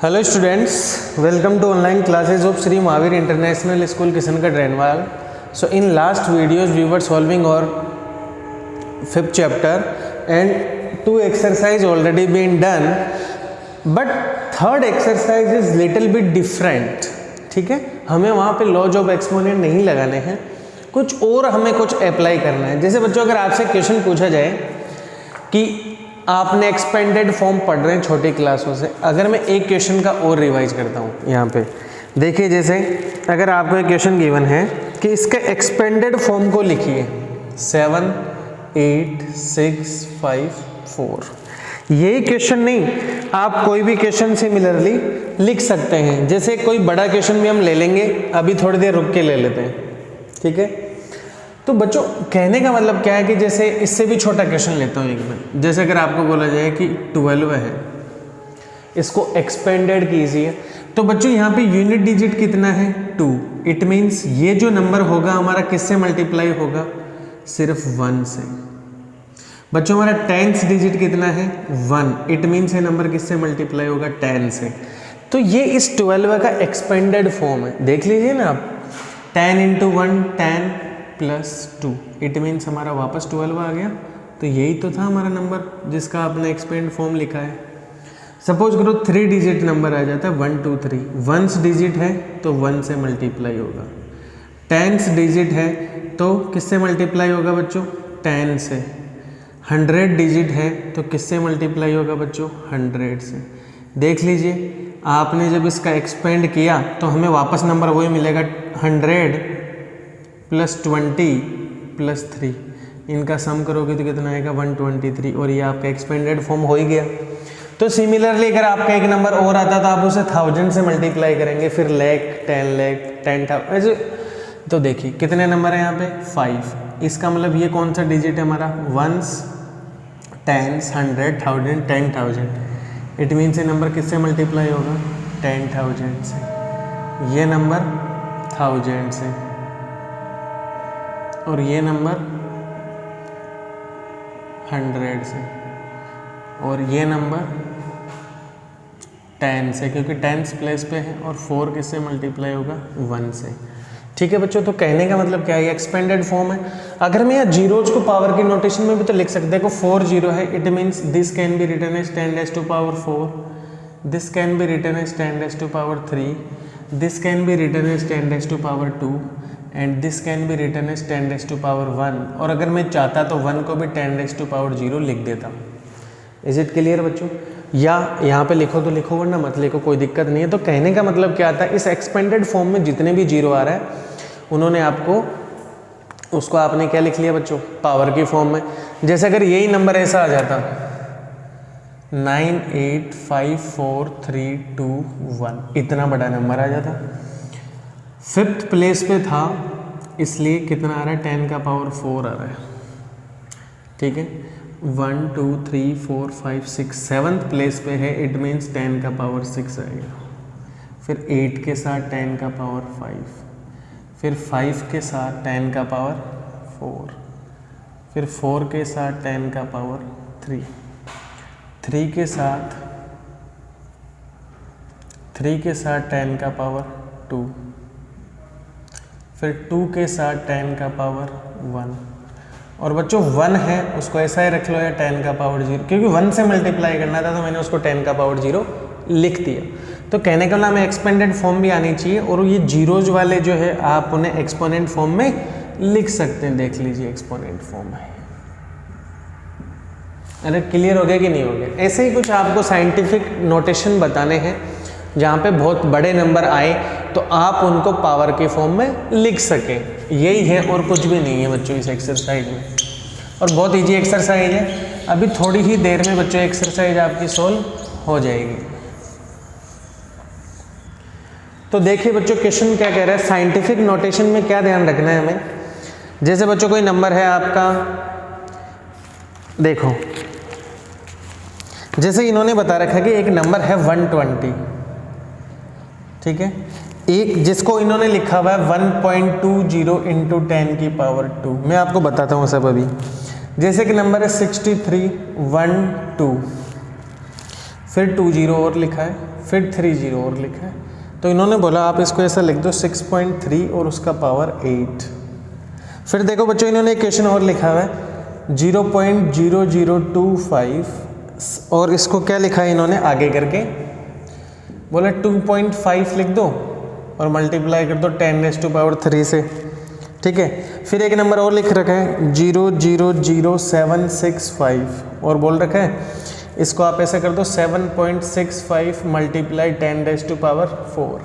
Hello students, welcome to online classes of Shri Mahavir international school Kishangarh Renwal. So in last videos we were solving our 5th chapter and 2 exercise already been done, but 3rd exercise is little bit different. ठीक है, हमें वहाँ पे laws of exponent नहीं लगाने हैं, कुछ और हमें कुछ अप्लाई करना है. जैसे बच्चों अगर आपसे क्वेश्चन पूछा जाए कि आपने एक्सपेंडेड फॉर्म पढ़ रहे हैं छोटी क्लासों से, अगर मैं एक क्वेश्चन का और रिवाइज करता हूँ यहाँ पे देखिए. जैसे अगर आपको एक क्वेश्चन गिवन है कि इसके एक्सपेंडेड फॉर्म को लिखिए 7, 8, 6, 5, 4. यही क्वेश्चन नहीं, आप कोई भी क्वेश्चन सिमिलरली लिख सकते हैं. जैसे कोई बड़ा क्वेश्चन भी हम ले लेंगे, अभी थोड़ी देर रुक के ले लेते हैं. ठीक है, तो बच्चों कहने का मतलब क्या है कि जैसे इससे भी छोटा क्वेश्चन लेता हूँ एक मैं. जैसे अगर आपको बोला जाए कि 12 है, इसको एक्सपेंडेड कीजिए, तो बच्चों यहाँ पे यूनिट डिजिट कितना है 2. इट मीन्स ये जो नंबर होगा हमारा किससे मल्टीप्लाई होगा, सिर्फ 1 से. बच्चों हमारा 10th डिजिट कितना है 1. इट मीन्स ये नंबर किससे मल्टीप्लाई होगा 10 से. तो ये इस 12 का एक्सपेंडेड फॉर्म है. देख लीजिए ना आप, 10 × 1 10 + 2. इट मीन्स हमारा वापस 12 आ गया. तो यही तो था हमारा नंबर जिसका आपने एक्सपेंड फॉर्म लिखा है. सपोज करो 3 डिजिट नंबर आ जाता है 1 2 3. 1st डिजिट है तो 1 से मल्टीप्लाई होगा. 10th डिजिट है तो किससे मल्टीप्लाई होगा बच्चों, 10 से. 100 डिजिट है तो किससे मल्टीप्लाई होगा बच्चों, 100 से. देख लीजिए, आपने जब इसका एक्सपेंड किया तो हमें वापस नंबर वही मिलेगा 100 + 20 + 3. इनका सम करोगे तो कितना आएगा 123. और ये आपका एक्सपेंडेड फॉर्म हो ही गया. तो सिमिलरली अगर आपका एक नंबर और आता तो आप उसे 1000 से मल्टीप्लाई करेंगे, फिर लाख, 10 लाख, 10,000 ऐसे. तो देखिए कितने नंबर है यहाँ पे 5. इसका मतलब ये कौन सा डिजिट है हमारा, 1s, 10s, 100, 1000, 10,000. इट मीन्स ये नंबर किससे मल्टीप्लाई होगा 10,000 से. ये नंबर 1000 से और ये नंबर 100 से और ये नंबर 10 से, क्योंकि 10th प्लेस पे है. और 4 किससे मल्टीप्लाई होगा 1 से. ठीक है बच्चों, तो कहने का मतलब क्या है, एक्सपेंडेड फॉर्म है. अगर मैं यहाँ जीरोज को पावर की नोटेशन में भी तो लिख सकते हैं. देखो 4 0 है, it means this can be written as 10⁴. This can be written as 10⁴. This can be written as 10⁴ and this can be written as 10⁴1. और अगर मैं चाहता तो 1 को भी 10⁴ लिख देता. इज इट क्लियर बच्चों? या यहाँ पे लिखो तो लिखो, वरना मत लिखो, कोई दिक्कत नहीं है. तो कहने का मतलब क्या आता है, इस एक्सपेंडेड फॉर्म में जितने भी जीरो आ रहा है उन्होंने आपको, उसको आपने क्या लिख लिया बच्चों, पावर की फॉर्म में. जैसे अगर यही नंबर ऐसा आ जाता 9 8 5 4 3 2 1, इतना बड़ा नंबर आ जाता. 5th प्लेस पे था इसलिए कितना आ रहा है 10⁴ आ रहा है. ठीक है, 1 2 3 4 5 6 7th प्लेस पे है, इट मीन्स 10⁶ आएगा. फिर 8 के साथ 10⁵, फिर 5 के साथ 10⁴, फिर 4 के साथ 10⁵, 3 के साथ 10⁵2, फिर 2 के साथ 10⁵1. और बच्चों 1 है उसको ऐसा ही रख लो या 10⁵0, क्योंकि 1 से मल्टीप्लाई करना था तो मैंने उसको 10⁵0 लिख दिया. तो कहने का नाम एक्सपेंडेड फॉर्म भी आनी चाहिए. और ये जीरोज वाले जो है आप उन्हें एक्सपोनेंट फॉर्म में लिख सकते हैं. देख लीजिए एक्सपोनेंट फॉर्म है. अरे क्लियर हो गया कि नहीं हो गया? ऐसे ही कुछ आपको साइंटिफिक नोटेशन बताने हैं जहाँ पे बहुत बड़े नंबर आए तो आप उनको पावर के फॉर्म में लिख सकें. यही है और कुछ भी नहीं है बच्चों इस एक्सरसाइज में. और बहुत इजी एक्सरसाइज है. अभी थोड़ी ही देर में बच्चों एक्सरसाइज आपकी सोल्व हो जाएगी. तो देखिए बच्चों क्वेश्चन क्या कह रहा है, साइंटिफिक नोटेशन में क्या ध्यान रखना है हमें. जैसे बच्चों कोई नंबर है आपका, देखो जैसे इन्होंने बता रखा है कि एक नंबर है 120. ठीक है, एक जिसको इन्होंने लिखा हुआ है 1.20 × 10⁻². मैं आपको बताता हूँ सब अभी. जैसे कि नंबर है 63 1 2, फिर 2 जीरो और लिखा है, फिर 3 जीरो और लिखा है। तो इन्होंने बोला आप इसको ऐसा लिख दो 6.3 और उसका पावर 8। फिर देखो बच्चों इन्होंने एक क्वेश्चन और लिखा हुआ है 0.0025 और इसको क्या लिखा है इन्होंने आगे करके बोला 2.5 लिख दो और मल्टीप्लाई कर दो 10⁻³ से, ठीक है। फिर एक नंबर और लिख रखा है 0.00765 और बोल रखा है इसको आप ऐसे कर दो 7.65 मल्टीप्लाई 10⁻⁴।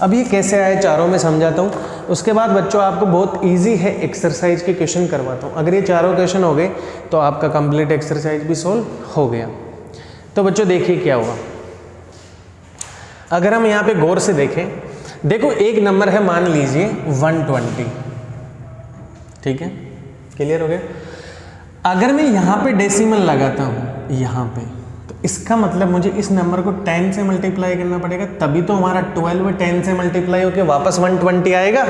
अब ये कैसे आए चारों में समझाता हूँ, उसके बाद बच्चों आपको बहुत इजी है एक्सरसाइज के क्वेश्चन करवाता हूँ। अगर ये चारों क्वेश्चन हो गए तो आपका कंप्लीट एक्सरसाइज भी सोल्व हो गया। तो बच्चों देखिए क्या हुआ, अगर हम यहाँ पे गौर से देखें, देखो एक नंबर है मान लीजिए 120, ठीक है, क्लियर हो गया। अगर मैं यहाँ पे डेसिमल लगाता हूँ यहाँ पे, तो इसका मतलब मुझे इस नंबर को 10 से मल्टीप्लाई करना पड़ेगा, तभी तो हमारा 12 10 से मल्टीप्लाई होकर वापस 120 आएगा।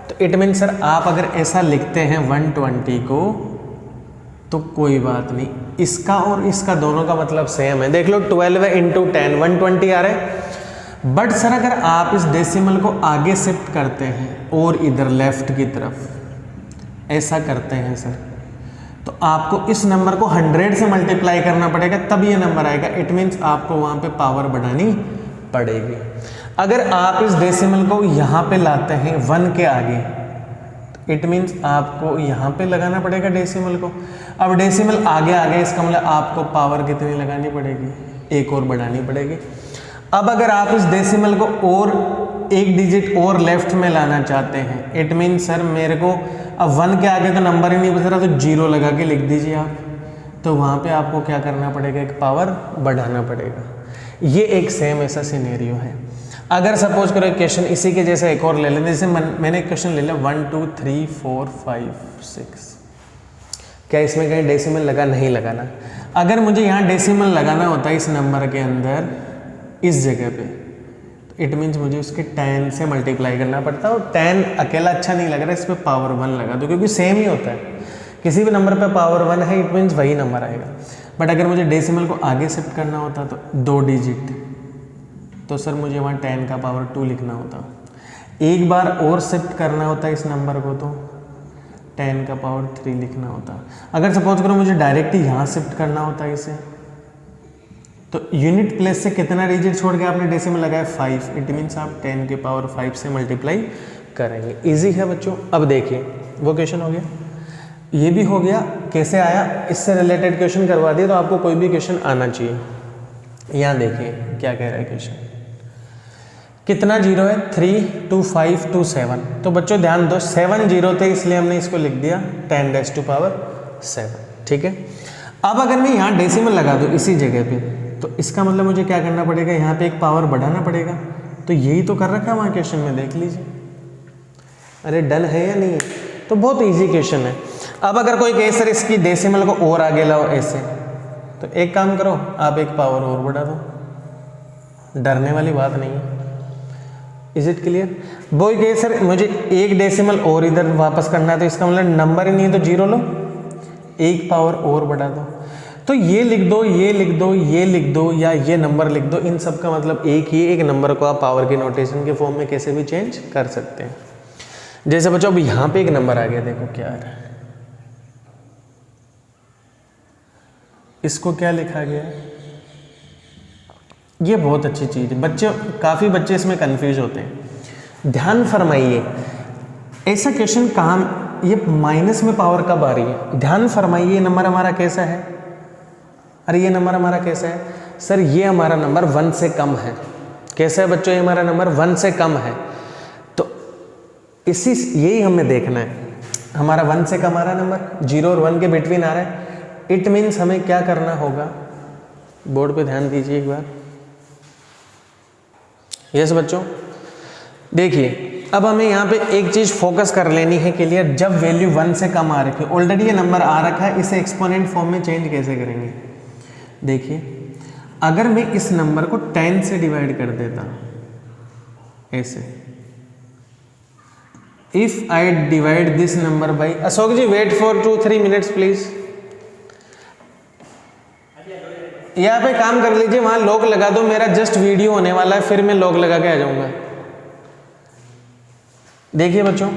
तो इट मीन सर आप अगर ऐसा लिखते हैं 120 को तो कोई बात नहीं, इसका और इसका दोनों का मतलब सेम है। देख लो 12 इंटू 10 120 आ रहा है। बट सर अगर आप इस डेसिमल को आगे शिफ्ट करते हैं और इधर लेफ्ट की तरफ ऐसा करते हैं सर, तो आपको इस नंबर को 100 से मल्टीप्लाई करना पड़ेगा तब ये नंबर आएगा। इट मीन्स आपको वहाँ पे पावर बढ़ानी पड़ेगी। अगर आप इस डेसिमल को यहाँ पे लाते हैं 1 के आगे, तो इट मीन्स आपको यहाँ पे लगाना पड़ेगा डेसिमल को। अब डेसिमल आगे आ गया, इसका मतलब आपको पावर कितनी लगानी पड़ेगी, 1 और बढ़ानी पड़ेगी। अब अगर आप इस डेसिमल को और 1 डिजिट और लेफ्ट में लाना चाहते हैं, इट मीन्स सर मेरे को अब 1 के आगे तो नंबर ही नहीं बच रहा, तो 0 लगा के लिख दीजिए आप। तो वहाँ पे आपको क्या करना पड़ेगा, एक पावर बढ़ाना पड़ेगा। ये एक सेम ऐसा सिनेरियो है। अगर सपोज करो एक क्वेश्चन इसी के जैसे एक और ले लें, जैसे मैंने एक क्वेश्चन ले लिया 1 2 3 4 5 6, क्या इसमें कहीं डेसिमल लगा, नहीं लगाना। अगर मुझे यहाँ डेसिमल लगाना होता है इस नंबर के अंदर इस जगह पे, तो इट मीन्स मुझे उसके 10 से मल्टीप्लाई करना पड़ता है। और 10 अकेला अच्छा नहीं लग रहा, इस पर पावर 1 लगा दो, क्योंकि सेम ही होता है, किसी भी नंबर पे पावर 1 है, इट मीन्स वही नंबर आएगा। बट अगर मुझे डेसिमल को आगे शिफ्ट करना होता तो 2 डिजिट, तो सर मुझे वहाँ 10 का पावर 2 लिखना होता। एक बार और शिफ्ट करना होता इस नंबर को तो 10 का पावर 3 लिखना होता। अगर सपोज करो मुझे डायरेक्ट ही यहाँ शिफ्ट करना होता इसे, तो यूनिट प्लेस से कितना डिजिट छोड़ के आपने डेसिमल लगाया 5, इट मीन्स आप 10 के पावर 5 से मल्टीप्लाई करेंगे। इजी है बच्चों। अब देखिए वो क्वेश्चन हो गया, ये भी हो गया। कैसे आया, इससे रिलेटेड क्वेश्चन करवा दिए तो आपको कोई भी क्वेश्चन आना चाहिए। यहाँ देखिए क्या कह रहा है क्वेश्चन, कितना जीरो है 3 2 5 2 7। तो बच्चों ध्यान दो 7 जीरो थे इसलिए हमने इसको लिख दिया 10⁻⁷, ठीक है। अब अगर मैं यहाँ डेसिमल लगा दूँ इसी जगह पे, तो इसका मतलब मुझे क्या करना पड़ेगा, यहाँ पे एक पावर बढ़ाना पड़ेगा। तो यही तो कर रखा है वहाँ क्वेश्चन में, देख लीजिए। अरे डन है या नहीं है, तो बहुत इजी क्वेश्चन है। अब अगर कोई कहे सर इसकी डेसिमल को और आगे लाओ ऐसे, तो एक काम करो आप एक पावर और बढ़ा दो, डरने वाली बात नहीं है। Is it clear. वो कहे सर मुझे एक डेसिमल और इधर वापस करना है, तो इसका मतलब नंबर ही नहीं है तो 0 लो, एक पावर और बढ़ा दो। तो ये लिख दो, ये लिख दो, ये लिख दो, या ये नंबर लिख दो, इन सब का मतलब एक ही। एक नंबर को आप पावर के नोटेशन के फॉर्म में कैसे भी चेंज कर सकते हैं। जैसे बच्चों अब यहाँ पे एक नंबर आ गया, देखो क्या आ रहा है, इसको क्या लिखा गया है। ये बहुत अच्छी चीज़ है बच्चे, काफ़ी बच्चे इसमें कंफ्यूज होते हैं। ध्यान फरमाइए, ऐसा क्वेश्चन कहाँ, ये माइनस में पावर कब आ रही है, ध्यान फरमाइए। ये नंबर हमारा कैसा है, अरे ये नंबर हमारा कैसा है सर, ये हमारा नंबर 1 से कम है। कैसा है बच्चों, ये हमारा नंबर 1 से कम है। तो यही हमें देखना है, हमारा 1 से कम आ रहा है नंबर, 0 और 1 के बिटवीन आ रहा है। इट मीन्स हमें क्या करना होगा, बोर्ड पे ध्यान दीजिए एक बार। यस बच्चों देखिए, अब हमें यहाँ पे एक चीज़ फोकस कर लेनी है क्लियर। जब वैल्यू 1 से कम आ रखी है, ऑलरेडी ये नंबर आ रखा है, इसे एक्सपोनेंट फॉर्म में चेंज कैसे करेंगे। देखिए अगर मैं इस नंबर को 10 से डिवाइड कर देता ऐसे, if I divide this number by, Ashok ji wait for 2-3 minutes please. यहाँ पे काम कर लीजिए, वहाँ लॉक लगा दो, मेरा जस्ट वीडियो होने वाला है, फिर मैं लॉक लगा के आ जाऊँगा। देखिए बच्चों,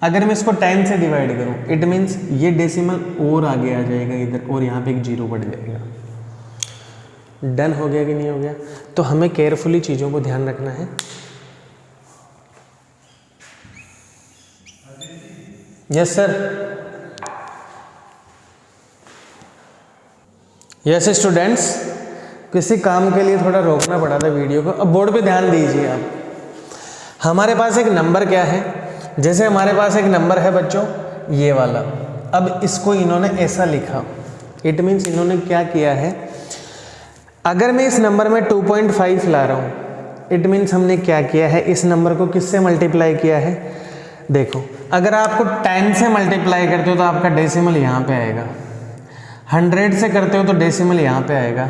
अगर मैं इसको 10 से डिवाइड करूँ, इट मीन्स ये डेसिमल और आगे आ जाएगा इधर, और यहाँ पे एक जीरो बढ़ जाएगा। डन हो गया कि नहीं हो गया? तो हमें केयरफुली चीज़ों को ध्यान रखना है। यस सर, यस स्टूडेंट्स, किसी काम के लिए थोड़ा रोकना पड़ा था वीडियो को। अब बोर्ड पे ध्यान दीजिए आप। हमारे पास एक नंबर क्या है, जैसे हमारे पास एक नंबर है बच्चों ये वाला, अब इसको इन्होंने ऐसा लिखा, इट मीन्स इन्होंने क्या किया है, अगर मैं इस नंबर में 2.5 ला रहा हूँ, इट मीन्स हमने क्या किया है, इस नंबर को किससे मल्टीप्लाई किया है। देखो, अगर आपको 10 से मल्टीप्लाई करते हो तो आपका डेसिमल यहाँ पे आएगा, 100 से करते हो तो डेसिमल यहाँ पे आएगा,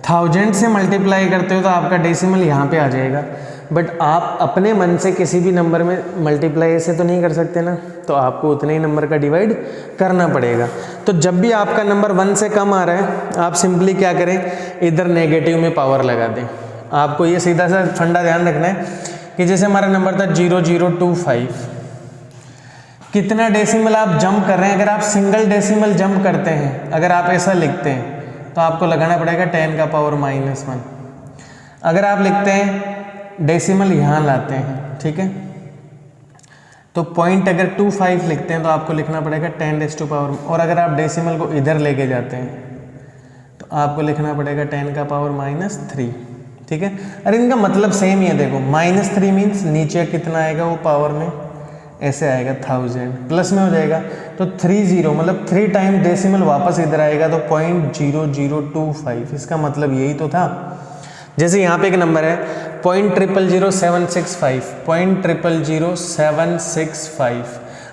1000 से मल्टीप्लाई करते हो तो आपका डेसिमल यहाँ पे आ जाएगा। बट आप अपने मन से किसी भी नंबर में मल्टीप्लाई ऐसे तो नहीं कर सकते ना, तो आपको उतने ही नंबर का डिवाइड करना पड़ेगा। तो जब भी आपका नंबर 1 से कम आ रहा है, आप सिंपली क्या करें, इधर नेगेटिव में पावर लगा दें। आपको ये सीधा सा फंडा ध्यान रखना है कि जैसे हमारा नंबर था 0025, कितना डेसिमल आप जंप कर रहे हैं। अगर आप सिंगल डेसिमल जंप करते हैं, अगर आप ऐसा लिखते हैं तो आपको लगाना पड़ेगा 10 का पावर -1। अगर आप लिखते हैं डेसिमल यहाँ लाते हैं, ठीक है, तो पॉइंट अगर 25 लिखते हैं तो आपको लिखना पड़ेगा 10⁻⁻, और अगर आप डेसिमल को इधर लेके जाते हैं तो आपको लिखना पड़ेगा 10 का पावर -3, ठीक है। अरे इनका मतलब सेम ही है, देखो -3 मीन्स नीचे कितना आएगा वो पावर में ऐसे आएगा 1000, प्लस में हो जाएगा तो 30 मतलब 3 टाइम डेसिमल वापस इधर आएगा तो 0.0025। इसका मतलब यही तो था। जैसे यहाँ पे एक नंबर है 0.000765, 0.000765,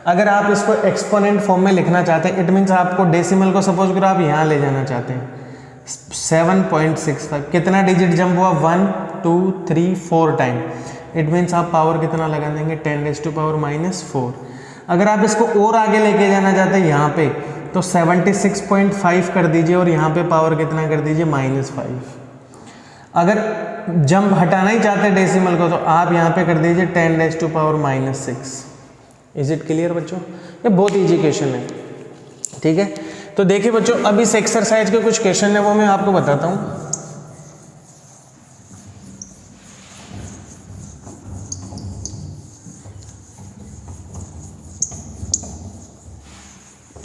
अगर आप इसको एक्सपोनेंट फॉर्म में लिखना चाहते हैं, इट मीन्स आपको डेसिमल को सपोज करो आप यहाँ ले जाना चाहते हैं 7.65, कितना डिजिट जंप हुआ 1 2 3 4 टाइम, इट मीन्स आप पावर कितना लगा देंगे 10⁻⁻4। अगर आप इसको और आगे लेके जाना चाहते हैं यहाँ पे तो 76.5 कर दीजिए और यहाँ पे पावर कितना कर दीजिए -5। अगर जंप हटाना ही चाहते हैं डेसिमल को तो आप यहाँ पे कर दीजिए 10⁻⁻6। इज इट क्लियर बच्चों? ये बहुत ईजी क्वेश्चन है, ठीक है। तो देखिए बच्चों, अब इस एक्सरसाइज के कुछ क्वेश्चन है वो मैं आपको बताता हूँ।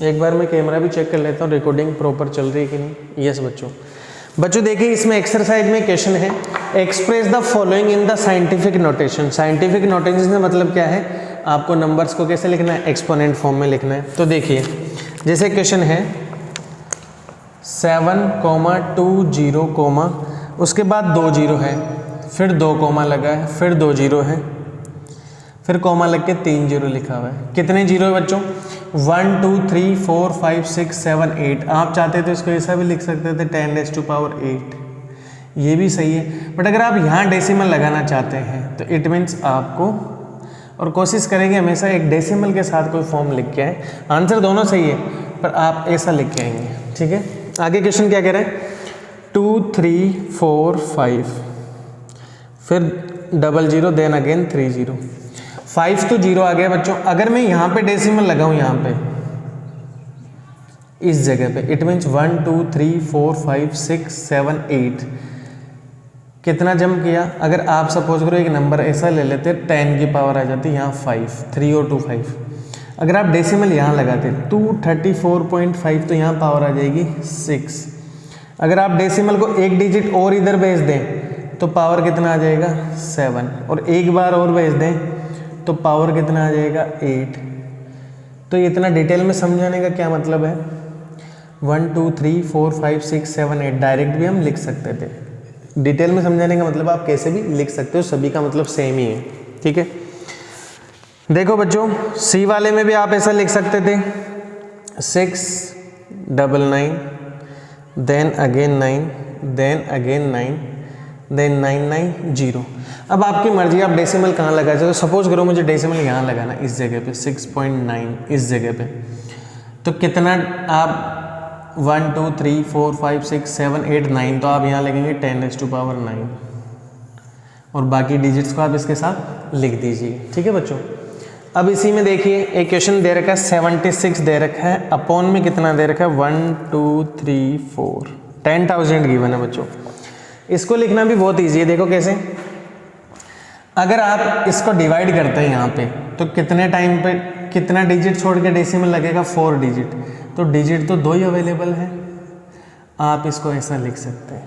एक बार मैं कैमरा भी चेक कर लेता हूँ रिकॉर्डिंग प्रॉपर चल रही है कि नहीं। यस बच्चों देखिए इसमें एक्सरसाइज में क्वेश्चन है, express the following in the scientific notation. Scientific notation का मतलब क्या है, आपको नंबर्स को कैसे लिखना है, एक्सपोनेंट फॉर्म में लिखना है। तो देखिए जैसे क्वेश्चन है 7,20, उसके बाद 2 0 है, फिर 2 कोमा लगा है, फिर 2 0 है, फिर कोमा लग के 3 0 लिखा हुआ है। कितने जीरो है बच्चों? 1 2 3 4 5 6 7 8। आप चाहते तो इसको ऐसा भी लिख सकते थे 10⁻8, ये भी सही है। बट अगर आप यहाँ डेसिमल लगाना चाहते हैं तो इट मीन्स आपको, और कोशिश करेंगे हमेशा एक डेसिमल के साथ कोई फॉर्म लिख के आए। आंसर दोनों सही है पर आप ऐसा लिख के आएंगे, ठीक है। आगे क्वेश्चन क्या कह रहे हैं, 2 3 4 5, फिर 0 0 देन अगेन 3 0, 5 तो 0 आ गया बच्चों। अगर मैं यहाँ पे डेसिमल लगाऊँ, यहाँ पे इस जगह पे, इट मीन्स 1 2 3 4 5 6 7 8, कितना जंप किया। अगर आप सपोज करो एक नंबर ऐसा ले लेते 10 की पावर आ जाती, यहाँ 5, 3 और 2 5। अगर आप डेसिमल यहाँ लगाते 234.5 तो यहाँ पावर आ जाएगी 6। अगर आप डेसिमल को एक डिजिट और इधर भेज दें तो पावर कितना आ जाएगा 7, और एक बार और भेज दें तो पावर कितना आ जाएगा 8। तो इतना डिटेल में समझाने का क्या मतलब है, 1 2 3 4 5 6 7 8 डायरेक्ट भी हम लिख सकते थे। डिटेल में समझाने का मतलब आप कैसे भी लिख सकते हो, सभी का मतलब सेम ही है, ठीक है। देखो बच्चों, सी वाले में भी आप ऐसा लिख सकते थे 6 9 9, then again 9, then again 9, then 9 9 0। अब आपकी मर्जी, आप डेसिमल कहाँ लगा सकते हो। सपोज करो मुझे डेसिमल यहाँ लगाना, इस जगह पे 6.9 इस जगह पे, तो कितना आप 1 2 3 4 5 6 7 8 9, तो आप यहाँ लिखेंगे 10⁻⁹ और बाकी डिजिट्स को आप इसके साथ लिख दीजिए। ठीक है बच्चों। अब इसी में देखिए एक क्वेश्चन दे रखा है 76 दे रखा है, अपॉन में कितना दे रखा है 1 2 3 4, 10,000 गिवन है बच्चों। इसको लिखना भी बहुत ईजी है, देखो कैसे। अगर आप इसको डिवाइड करते हैं यहाँ पे तो कितने टाइम पे कितना डिजिट छोड़ के डेसिमल लगेगा, 4 डिजिट, तो डिजिट तो 2 ही अवेलेबल है, आप इसको ऐसा लिख सकते हैं।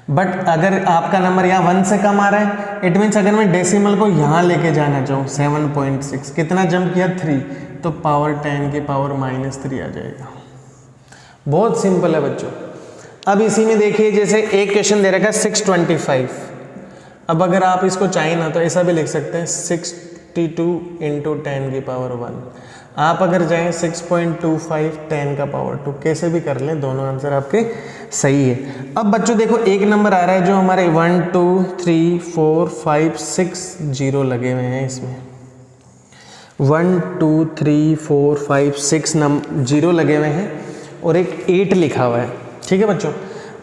बट अगर आपका नंबर यहाँ 1 से कम आ रहा है, इट मीन्स अगर मैं डेसिमल को यहाँ लेके जाना चाहूँ 7.6, कितना जंप किया 3, तो पावर 10 की पावर -3 आ जाएगा। बहुत सिंपल है बच्चों। अब इसी में देखिए जैसे एक क्वेश्चन दे रखा है 625, अब अगर आप इसको चाहें ना तो ऐसा भी लिख सकते हैं 62 × 10 की पावर 1, आप अगर जाएं 6.25 10 का पावर 2, कैसे भी कर लें, दोनों आंसर आपके सही है। अब बच्चों देखो एक नंबर आ रहा है जो हमारे 1 2 3 4 5 6 0 लगे हुए हैं, इसमें 1 2 3 4 5 6 0 लगे हुए हैं और एक 8 लिखा हुआ है। ठीक है बच्चों।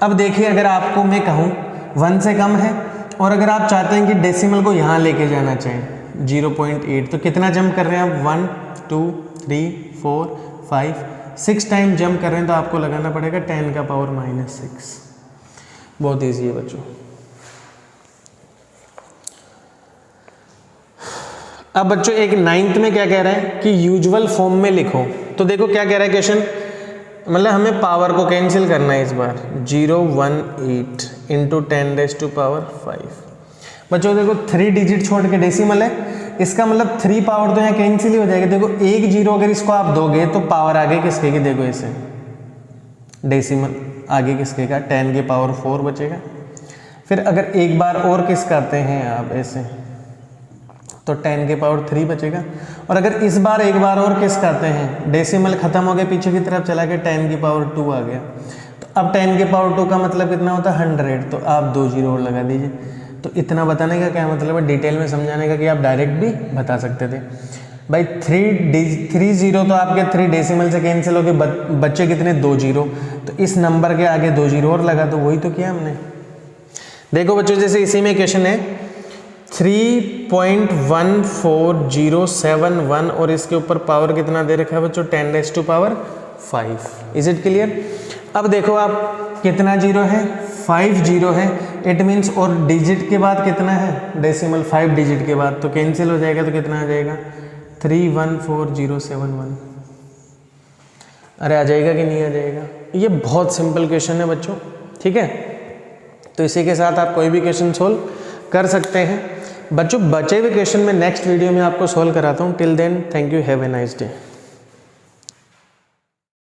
अब देखिए अगर आपको मैं कहूँ 1 से कम है और अगर आप चाहते हैं कि डेसिमल को यहाँ लेके जाना चाहें 0.8, तो कितना जंप कर रहे हैं आप 1 2 3 4 5 6 टाइम जंप कर रहे हैं, तो आपको लगाना पड़ेगा 10 का पावर -6। बहुत ईजी है बच्चों। अब बच्चों एक 9th में क्या कह रहा है कि यूजुअल फॉर्म में लिखो, तो देखो क्या कह रहा है क्वेश्चन, मतलब हमें पावर को कैंसिल करना है इस बार, 018 × 10⁵ बच्चों देखो 3 डिजिट छोड़ के डेसिमल है, इसका मतलब 3 पावर तो यहाँ कैंसिल ही हो जाएगा। देखो 1 0 अगर इसको आप दोगे तो पावर आगे किसके की, देखो ऐसे डेसिमल आगे किसके का 10 की पावर 4 बचेगा। फिर अगर एक बार और किस करते हैं आप ऐसे, तो 10 की पावर 3 बचेगा। और अगर इस बार एक बार और किस करते हैं, डेसिमल खत्म हो गया पीछे की तरफ चला गया, 10 की पावर 2 आ गया, तो अब 10 की पावर 2 का मतलब कितना होता है 100, तो आप 2 0 और लगा दीजिए। तो इतना बताने का क्या मतलब है, डिटेल में समझाने का कि आप डायरेक्ट भी बता सकते थे भाई। 3 0 तो आपके 3 डेसिमल से कैंसिल हो गए, बच्चे कितने 2 0, तो इस नंबर के आगे 2 0 और लगा, तो वही तो किया हमने। देखो बच्चों जैसे इसी में क्वेश्चन है 3.14071 और इसके ऊपर पावर कितना दे रखा है बच्चों 10⁵ इज इट क्लियर। अब देखो आप कितना 0 है, 5 0 है, इट मीन्स और डिजिट के बाद कितना है डेसिमल 5 डिजिट के बाद, तो कैंसिल हो जाएगा, तो कितना आ जाएगा 314071। अरे आ जाएगा कि नहीं आ जाएगा। ये बहुत सिंपल क्वेश्चन है बच्चों। ठीक है, तो इसी के साथ आप कोई भी क्वेश्चन सोल्व कर सकते हैं बच्चों। बचे हुए क्वेश्चन में नेक्स्ट वीडियो में आपको सोल्व कराता हूँ। Till then thank you, have a nice day.